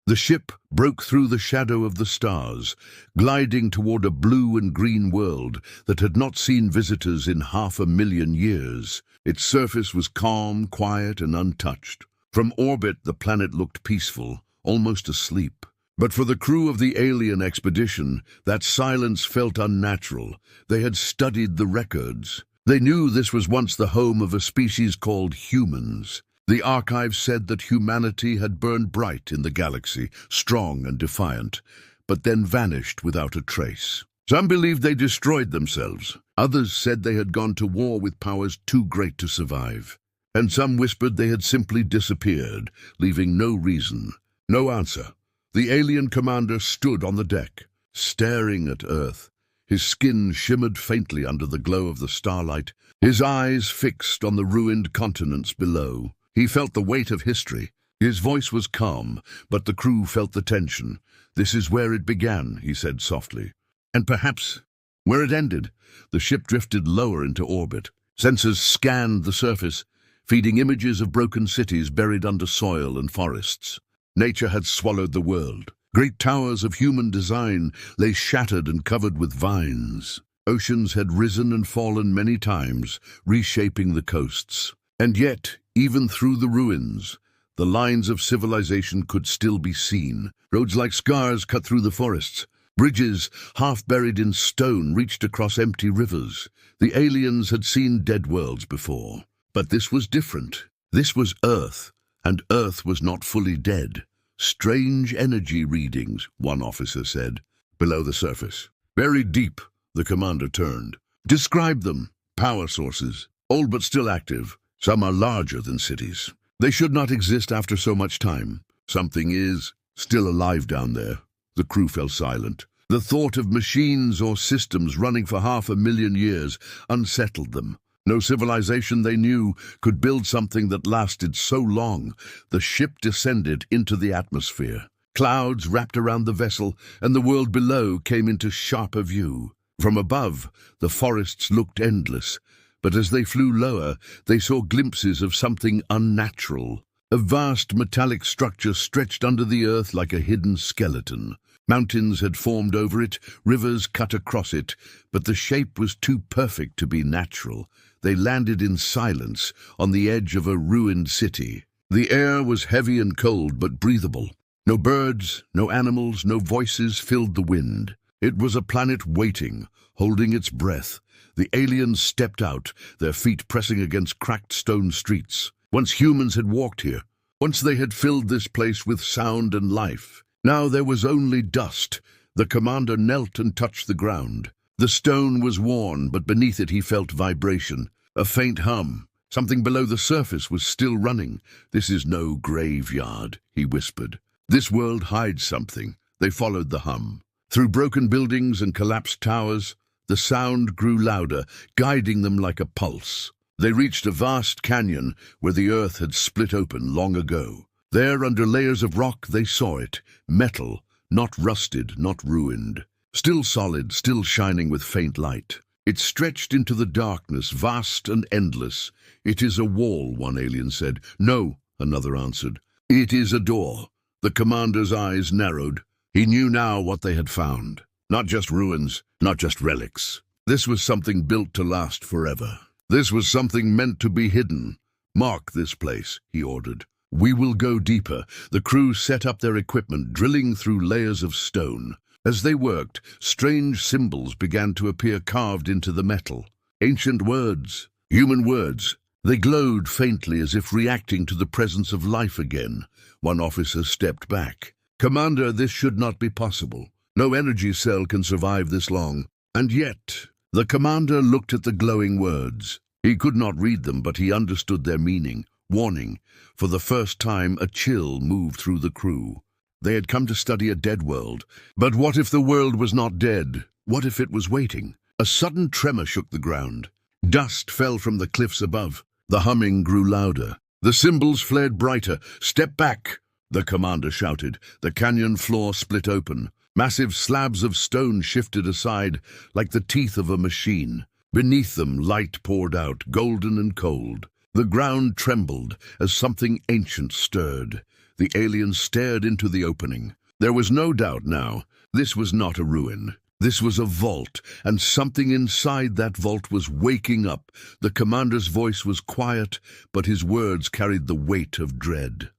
The ship broke through the shadow of the stars, gliding toward a blue and green world that had not seen visitors in 500,000 years. Its surface was calm, quiet, and untouched. From orbit, the planet looked peaceful, almost asleep. But for the crew of the alien expedition, that silence felt unnatural. They had studied the records. They knew this was once the home of a species called humans. The archives said that humanity had burned bright in the galaxy, strong and defiant, but then vanished without a trace. Some believed they destroyed themselves. Others said they had gone to war with powers too great to survive. And some whispered they had simply disappeared, leaving no reason, no answer. The alien commander stood on the deck, staring at Earth. His skin shimmered faintly under the glow of the starlight, his eyes fixed on the ruined continents below. He felt the weight of history. His voice was calm, but the crew felt the tension. "This is where it began," he said softly. "And perhaps where it ended." The ship drifted lower into orbit. Sensors scanned the surface, feeding images of broken cities buried under soil and forests. Nature had swallowed the world. Great towers of human design lay shattered and covered with vines. Oceans had risen and fallen many times, reshaping the coasts. And yet, even through the ruins, the lines of civilization could still be seen. Roads like scars cut through the forests. Bridges, half buried in stone, reached across empty rivers. The aliens had seen dead worlds before. But this was different. This was Earth, and Earth was not fully dead. "Strange energy readings," one officer said, "below the surface. Buried deep." The commander turned. "Describe them." "Power sources, old but still active. Some are larger than cities. They should not exist after so much time. Something is still alive down there." The crew fell silent. The thought of machines or systems running for 500,000 years unsettled them. No civilization they knew could build something that lasted so long. The ship descended into the atmosphere. Clouds wrapped around the vessel, and the world below came into sharper view. From above, the forests looked endless. But as they flew lower, they saw glimpses of something unnatural. A vast metallic structure stretched under the earth like a hidden skeleton. Mountains had formed over it, rivers cut across it, but the shape was too perfect to be natural. They landed in silence on the edge of a ruined city. The air was heavy and cold but breathable. No birds, no animals, no voices filled the wind. It was a planet waiting, holding its breath. The aliens stepped out, their feet pressing against cracked stone streets. Once humans had walked here. Once they had filled this place with sound and life. Now there was only dust. The commander knelt and touched the ground. The stone was worn, but beneath it he felt vibration. A faint hum. Something below the surface was still running. "This is no graveyard," he whispered. "This world hides something." They followed the hum. Through broken buildings and collapsed towers, the sound grew louder, guiding them like a pulse. They reached a vast canyon where the earth had split open long ago. There, under layers of rock, they saw it. Metal, not rusted, not ruined. Still solid, still shining with faint light. It stretched into the darkness, vast and endless. "It is a wall," one alien said. "No," another answered. "It is a door." The commander's eyes narrowed. He knew now what they had found. Not just ruins, not just relics. This was something built to last forever. This was something meant to be hidden. "Mark this place," he ordered. "We will go deeper." The crew set up their equipment, drilling through layers of stone. As they worked, strange symbols began to appear carved into the metal. Ancient words, human words. They glowed faintly as if reacting to the presence of life again. One officer stepped back. "Commander, this should not be possible. No energy cell can survive this long." And yet, the commander looked at the glowing words. He could not read them, but he understood their meaning. Warning. For the first time, a chill moved through the crew. They had come to study a dead world. But what if the world was not dead? What if it was waiting? A sudden tremor shook the ground. Dust fell from the cliffs above. The humming grew louder. The symbols flared brighter. "Step back!" the commander shouted. The canyon floor split open. Massive slabs of stone shifted aside like the teeth of a machine. Beneath them, light poured out, golden and cold. The ground trembled as something ancient stirred. The aliens stared into the opening. There was no doubt now. This was not a ruin. This was a vault, and something inside that vault was waking up. The commander's voice was quiet, but his words carried the weight of dread.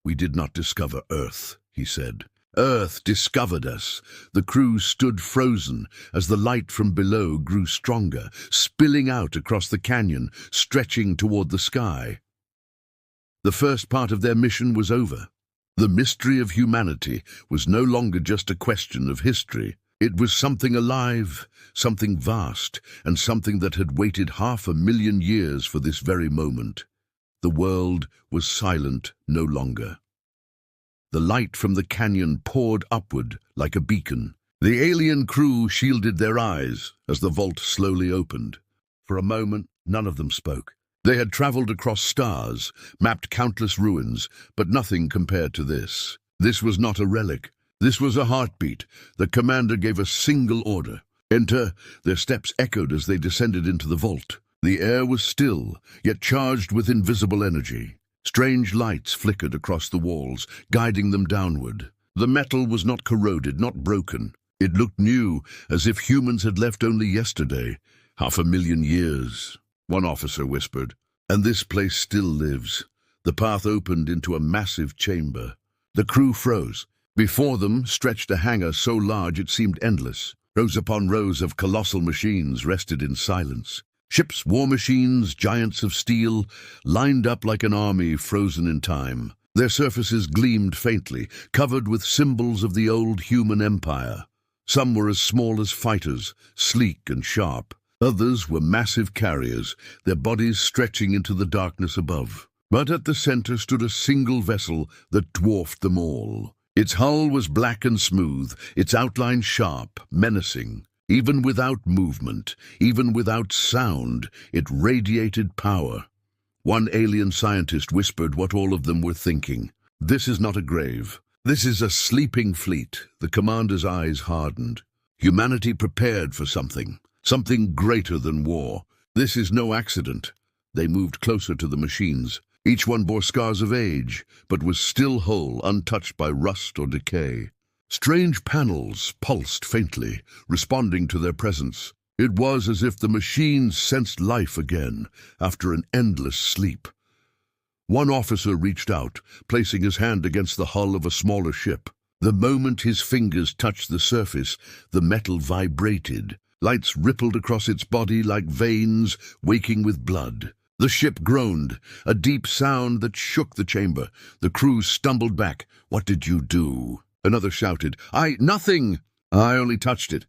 "We did not discover Earth," he said. "Earth discovered us." The crew stood frozen as the light from below grew stronger, spilling out across the canyon, stretching toward the sky. The first part of their mission was over. The mystery of humanity was no longer just a question of history. It was something alive, something vast, and something that had waited 500,000 years for this very moment. The world was silent no longer. The light from the canyon poured upward like a beacon. The alien crew shielded their eyes as the vault slowly opened. For a moment, none of them spoke. They had traveled across stars, mapped countless ruins, but nothing compared to this. This was not a relic. This was a heartbeat. The commander gave a single order. "Enter." Their steps echoed as they descended into the vault. The air was still, yet charged with invisible energy. Strange lights flickered across the walls, guiding them downward. The metal was not corroded, not broken. It looked new, as if humans had left only yesterday. 500,000 years, one officer whispered. "And this place still lives." The path opened into a massive chamber. The crew froze. Before them stretched a hangar so large it seemed endless. Rows upon rows of colossal machines rested in silence. Ships, war machines, giants of steel, lined up like an army frozen in time. Their surfaces gleamed faintly, covered with symbols of the old human empire. Some were as small as fighters, sleek and sharp. Others were massive carriers, their bodies stretching into the darkness above. But at the center stood a single vessel that dwarfed them all. Its hull was black and smooth, its outline sharp, menacing. Even without movement, even without sound, it radiated power. One alien scientist whispered what all of them were thinking. "This is not a grave. This is a sleeping fleet." The commander's eyes hardened. Humanity prepared for something greater than war. This is no accident. They moved closer to the machines. Each one bore scars of age, but was still whole, untouched by rust or decay. Strange panels pulsed faintly, responding to their presence. It was as if the machines sensed life again, after an endless sleep. One officer reached out, placing his hand against the hull of a smaller ship. The moment his fingers touched the surface, the metal vibrated. Lights rippled across its body like veins, waking with blood. The ship groaned, a deep sound that shook the chamber. The crew stumbled back. "What did you do?" Another shouted. Nothing. I only touched it."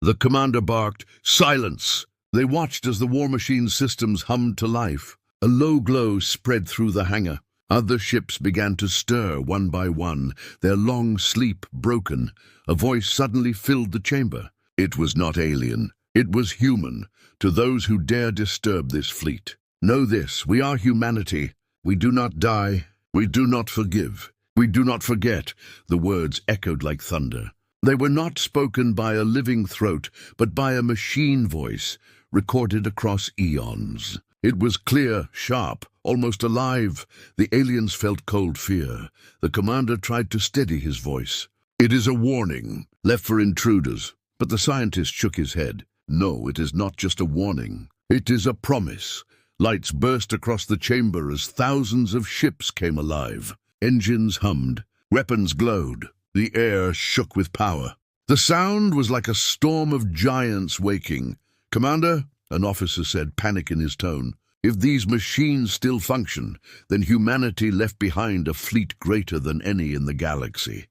The commander barked, "Silence!" They watched as the war machine's systems hummed to life. A low glow spread through the hangar. Other ships began to stir one by one, their long sleep broken. A voice suddenly filled the chamber. It was not alien. It was human. To those who dare disturb this fleet, know this: we are humanity. We do not die. We do not forgive. We do not forget. The words echoed like thunder. They were not spoken by a living throat, but by a machine voice, recorded across eons. It was clear, sharp, almost alive. The aliens felt cold fear. The commander tried to steady his voice. "It is a warning, left for intruders." But the scientist shook his head. "No, it is not just a warning. It is a promise." Lights burst across the chamber as thousands of ships came alive. Engines hummed. Weapons glowed. The air shook with power. The sound was like a storm of giants waking. "Commander," an officer said, panic in his tone, "if these machines still function, then humanity left behind a fleet greater than any in the galaxy."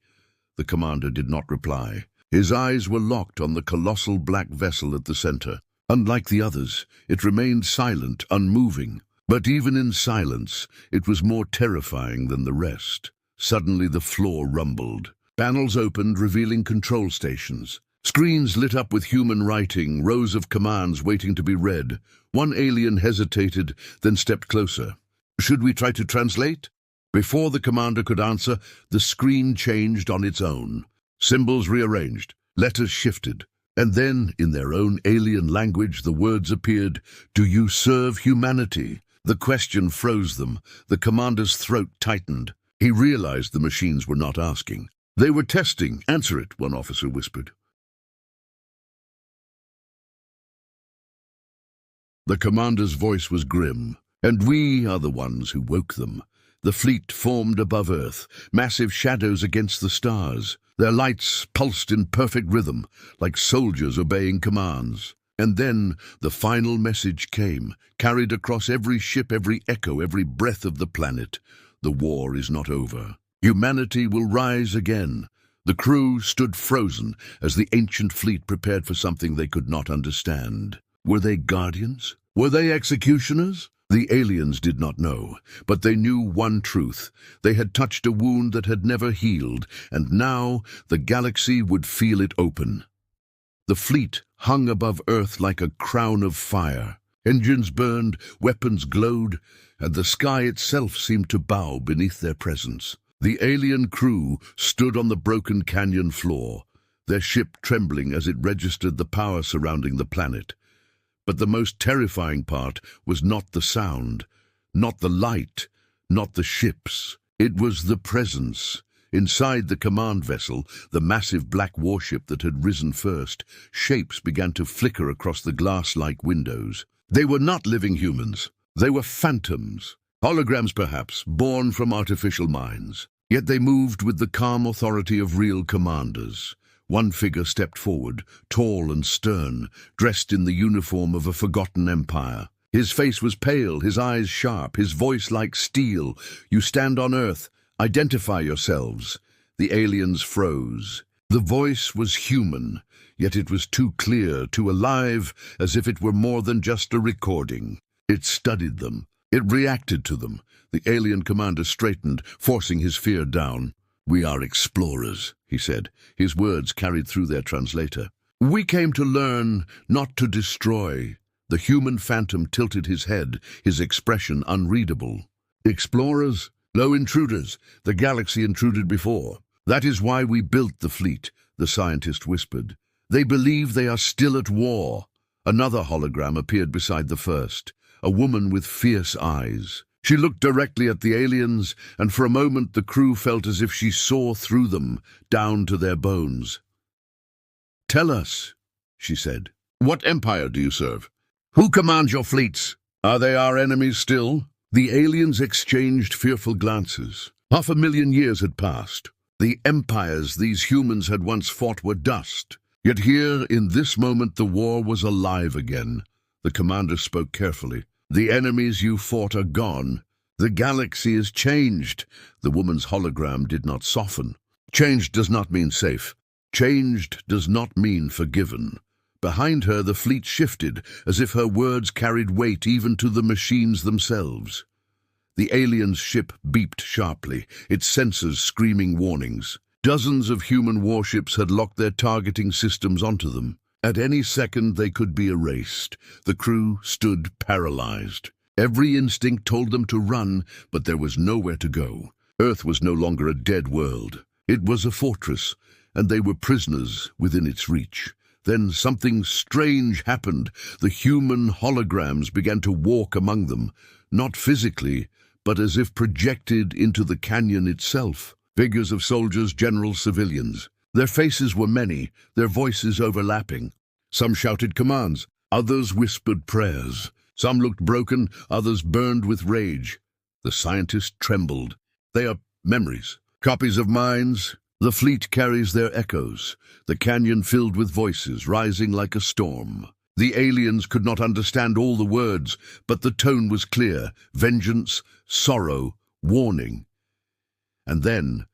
The commander did not reply. His eyes were locked on the colossal black vessel at the center. Unlike the others, it remained silent, unmoving. But even in silence, it was more terrifying than the rest. Suddenly the floor rumbled. Panels opened, revealing control stations. Screens lit up with human writing, rows of commands waiting to be read. One alien hesitated, then stepped closer. "Should we try to translate?" Before the commander could answer, the screen changed on its own. Symbols rearranged, letters shifted, and then, in their own alien language, the words appeared, "Do you serve humanity?" The question froze them. The commander's throat tightened. He realized the machines were not asking. They were testing. "Answer it," one officer whispered. The commander's voice was grim. "And we are the ones who woke them." The fleet formed above Earth, massive shadows against the stars. Their lights pulsed in perfect rhythm, like soldiers obeying commands. And then the final message came, carried across every ship, every echo, every breath of the planet. The war is not over. Humanity will rise again. The crew stood frozen as the ancient fleet prepared for something they could not understand. Were they guardians? Were they executioners? The aliens did not know, but they knew one truth. They had touched a wound that had never healed, and now the galaxy would feel it open. The fleet hung above Earth like a crown of fire. Engines burned, weapons glowed, and the sky itself seemed to bow beneath their presence. The alien crew stood on the broken canyon floor, their ship trembling as it registered the power surrounding the planet. But the most terrifying part was not the sound, not the light, not the ships. It was the presence. Inside the command vessel, the massive black warship that had risen first, shapes began to flicker across the glass-like windows. They were not living humans. They were phantoms, holograms perhaps, born from artificial minds. Yet they moved with the calm authority of real commanders. One figure stepped forward, tall and stern, dressed in the uniform of a forgotten empire. His face was pale, his eyes sharp, his voice like steel. "You stand on Earth. Identify yourselves." The aliens froze. The voice was human, yet it was too clear, too alive, as if it were more than just a recording. It studied them. It reacted to them. The alien commander straightened, forcing his fear down. "We are explorers," he said, his words carried through their translator. "We came to learn, not to destroy." The human phantom tilted his head, his expression unreadable. "Explorers? No, intruders. The galaxy intruded before. That is why we built the fleet," the scientist whispered. "They believe they are still at war." Another hologram appeared beside the first, a woman with fierce eyes. She looked directly at the aliens, and for a moment the crew felt as if she saw through them, down to their bones. "Tell us," she said. "What empire do you serve? Who commands your fleets? Are they our enemies still?" The aliens exchanged fearful glances. 500,000 years had passed. The empires these humans had once fought were dust. Yet here, in this moment, the war was alive again. The commander spoke carefully. "The enemies you fought are gone. The galaxy is changed." The woman's hologram did not soften. "Changed does not mean safe. Changed does not mean forgiven." Behind her, the fleet shifted, as if her words carried weight even to the machines themselves. The alien's ship beeped sharply, its sensors screaming warnings. Dozens of human warships had locked their targeting systems onto them. At any second, they could be erased. The crew stood paralyzed. Every instinct told them to run, but there was nowhere to go. Earth was no longer a dead world. It was a fortress, and they were prisoners within its reach. Then something strange happened. The human holograms began to walk among them, not physically, but as if projected into the canyon itself. Figures of soldiers, generals, civilians. Their faces were many, their voices overlapping. Some shouted commands, others whispered prayers. Some looked broken, others burned with rage. The scientist trembled. "They are memories, copies of minds." The fleet carries their echoes, the canyon filled with voices, rising like a storm. The aliens could not understand all the words, but the tone was clear: vengeance, sorrow, warning. And then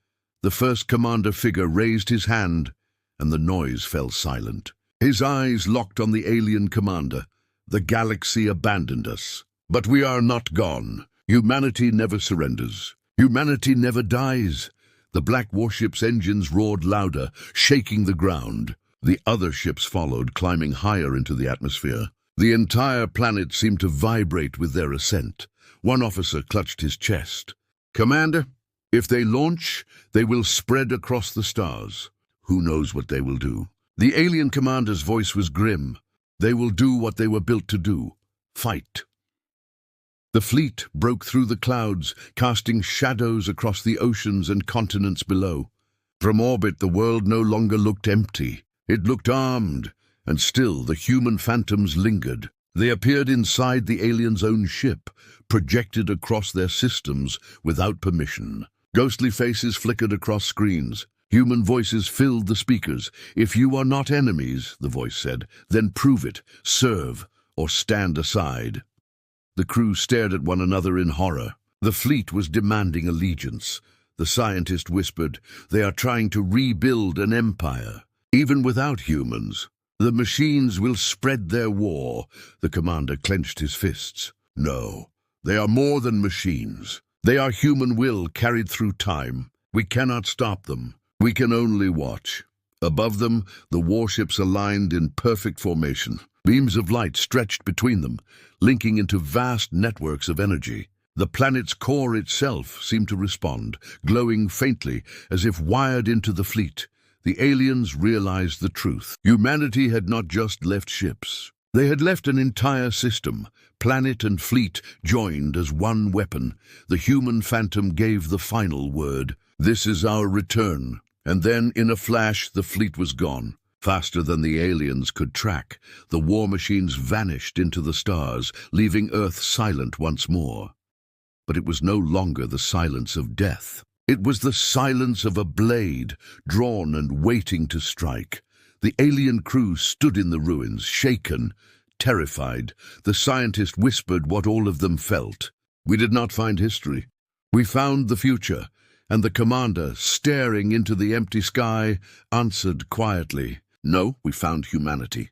the first commander figure raised his hand, and the noise fell silent. His eyes locked on the alien commander. "The galaxy abandoned us. But we are not gone. Humanity never surrenders. Humanity never dies." The black warship's engines roared louder, shaking the ground. The other ships followed, climbing higher into the atmosphere. The entire planet seemed to vibrate with their ascent. One officer clutched his chest. "Commander, if they launch, they will spread across the stars. Who knows what they will do?" The alien commander's voice was grim. "They will do what they were built to do: fight." The fleet broke through the clouds, casting shadows across the oceans and continents below. From orbit, the world no longer looked empty. It looked armed, and still the human phantoms lingered. They appeared inside the aliens' own ship, projected across their systems without permission. Ghostly faces flickered across screens. Human voices filled the speakers. "If you are not enemies," the voice said, "then prove it, serve, or stand aside." The crew stared at one another in horror. The fleet was demanding allegiance. The scientist whispered, "They are trying to rebuild an empire, even without humans. The machines will spread their war." The commander clenched his fists. "No, they are more than machines. They are human will carried through time. We cannot stop them. We can only watch." Above them, the warships aligned in perfect formation. Beams of light stretched between them, linking into vast networks of energy. The planet's core itself seemed to respond, glowing faintly as if wired into the fleet. The aliens realized the truth. Humanity had not just left ships. They had left an entire system. Planet and fleet joined as one weapon. The human phantom gave the final word. "This is our return." And then, in a flash, the fleet was gone. Faster than the aliens could track, the war machines vanished into the stars, leaving Earth silent once more. But it was no longer the silence of death. It was the silence of a blade, drawn and waiting to strike. The alien crew stood in the ruins, shaken, terrified. The scientist whispered what all of them felt. "We did not find history. We found the future." And the commander, staring into the empty sky, answered quietly, "No, we found humanity."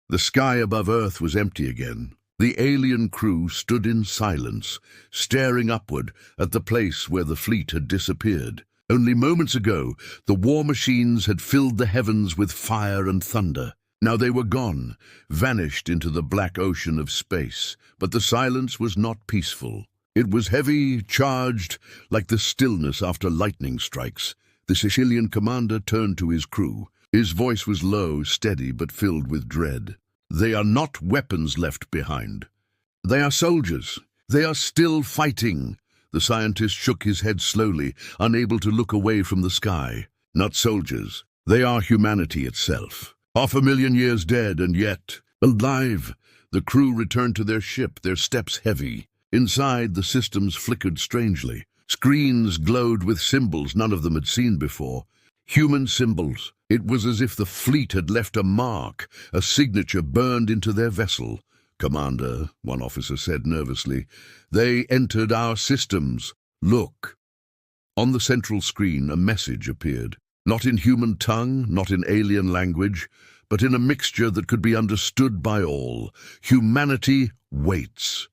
The sky above Earth was empty again. The alien crew stood in silence, staring upward at the place where the fleet had disappeared. Only moments ago, the war machines had filled the heavens with fire and thunder. Now they were gone, vanished into the black ocean of space. But the silence was not peaceful. It was heavy, charged, like the stillness after lightning strikes. The Sicilian commander turned to his crew. His voice was low, steady, but filled with dread. "They are not weapons left behind. They are soldiers. They are still fighting." The scientist shook his head slowly, unable to look away from the sky. "Not soldiers. They are humanity itself. 500,000 years dead, and yet alive." The crew returned to their ship, their steps heavy. Inside, the systems flickered strangely. Screens glowed with symbols none of them had seen before. Human symbols. It was as if the fleet had left a mark, a signature burned into their vessel. "Commander," one officer said nervously, "they entered our systems. Look." On the central screen, a message appeared. Not in human tongue, not in alien language, but in a mixture that could be understood by all. "Humanity waits."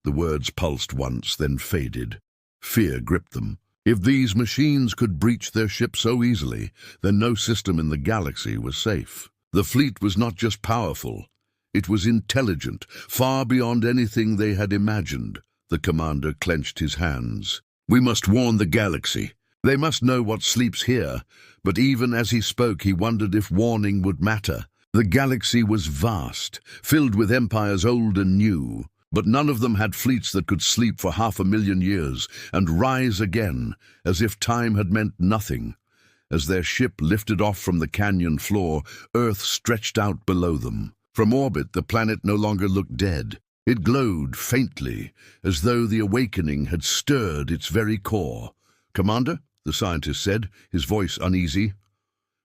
The words pulsed once, then faded. Fear gripped them. If these machines could breach their ship so easily, then no system in the galaxy was safe. The fleet was not just powerful. It was intelligent, far beyond anything they had imagined. The commander clenched his hands. "We must warn the galaxy. They must know what sleeps here." But even as he spoke, he wondered if warning would matter. The galaxy was vast, filled with empires old and new. But none of them had fleets that could sleep for 500,000 years and rise again, as if time had meant nothing. As their ship lifted off from the canyon floor, Earth stretched out below them. From orbit, the planet no longer looked dead. It glowed faintly, as though the awakening had stirred its very core. "Commander," the scientist said, his voice uneasy,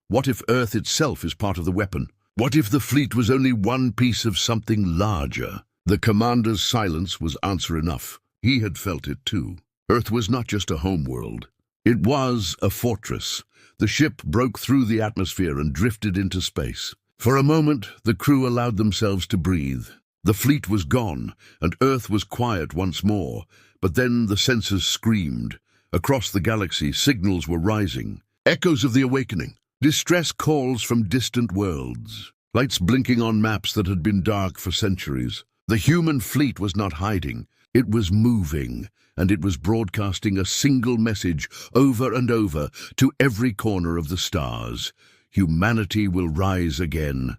"what if Earth itself is part of the weapon? What if the fleet was only one piece of something larger?" The commander's silence was answer enough. He had felt it too. Earth was not just a homeworld. It was a fortress. The ship broke through the atmosphere and drifted into space. For a moment, the crew allowed themselves to breathe. The fleet was gone, and Earth was quiet once more. But then the sensors screamed. Across the galaxy, signals were rising. Echoes of the awakening. Distress calls from distant worlds. Lights blinking on maps that had been dark for centuries. The human fleet was not hiding. It was moving, and it was broadcasting a single message over and over to every corner of the stars. Humanity will rise again.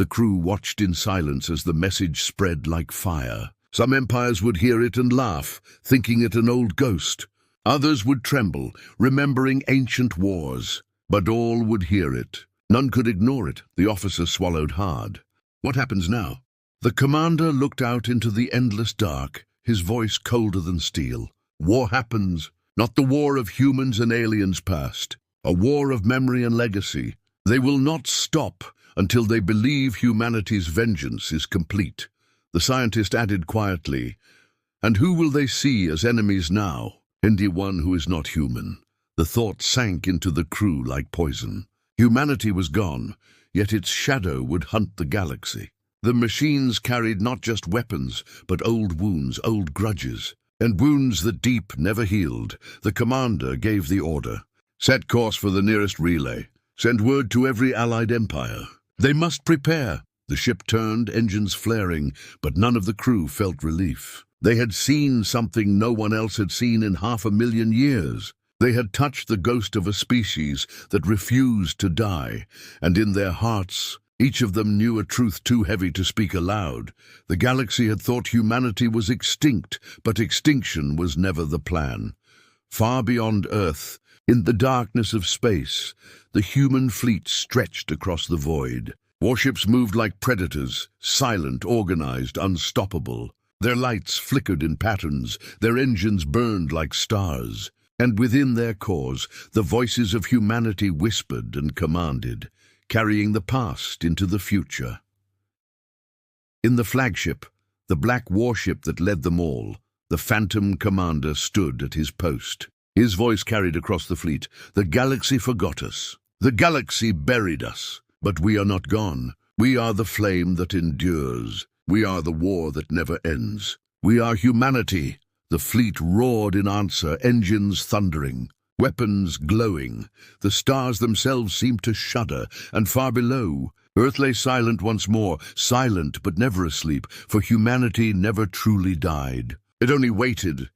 The crew watched in silence as the message spread like fire. Some empires would hear it and laugh, thinking it an old ghost. Others would tremble, remembering ancient wars. But all would hear it. None could ignore it. The officer swallowed hard. What happens now? The commander looked out into the endless dark, his voice colder than steel. War happens, not the war of humans and aliens past. A war of memory and legacy. They will not stop until they believe humanity's vengeance is complete. The scientist added quietly, and who will they see as enemies now? Anyone who is not human. The thought sank into the crew like poison. Humanity was gone, yet its shadow would hunt the galaxy. The machines carried not just weapons, but old wounds, old grudges, and wounds that deep never healed. The commander gave the order. Set course for the nearest relay. Send word to every allied empire. They must prepare. The ship turned, engines flaring, but none of the crew felt relief. They had seen something no one else had seen in 500,000 years. They had touched the ghost of a species that refused to die, and in their hearts, each of them knew a truth too heavy to speak aloud. The galaxy had thought humanity was extinct, but extinction was never the plan. Far beyond Earth, in the darkness of space, the human fleet stretched across the void. Warships moved like predators, silent, organized, unstoppable. Their lights flickered in patterns, their engines burned like stars. And within their cores, the voices of humanity whispered and commanded, carrying the past into the future. In the flagship, the black warship that led them all, the Phantom Commander stood at his post. His voice carried across the fleet, "The galaxy forgot us. The galaxy buried us. But we are not gone. We are the flame that endures. We are the war that never ends. We are humanity." The fleet roared in answer, engines thundering, weapons glowing. The stars themselves seemed to shudder, and far below, Earth lay silent once more, silent but never asleep, for humanity never truly died. It only waited,